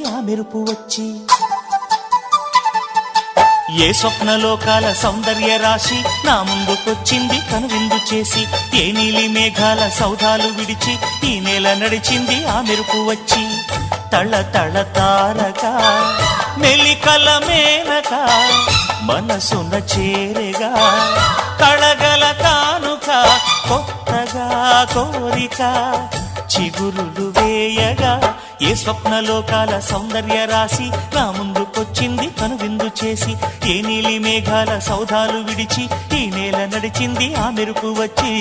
ఆ మెరుపు వచ్చి ఏ స్వప్నలోకాల సౌందర్య రాశి నా ముందుకొచ్చింది కనువిందు చేసి ఏ నీలి మేఘాల సౌధాలు విడిచి ఈ నేల నడిచింది ఆ మెరుపు వచ్చి తళ తళ తారక మెలికల మేనక మనసున చేరగా కళగల కానుక కొత్తగా కోరిక చిగురులు వేయగా ఏ స్వప్నలోకాల సౌందర్య రాశి నా ముందుకొచ్చింది కనువిందు చేసి ఏ నీలి మేఘాల సౌధాలు విడిచి ఈ నేల నడిచింది ఆ మెరుపు వచ్చి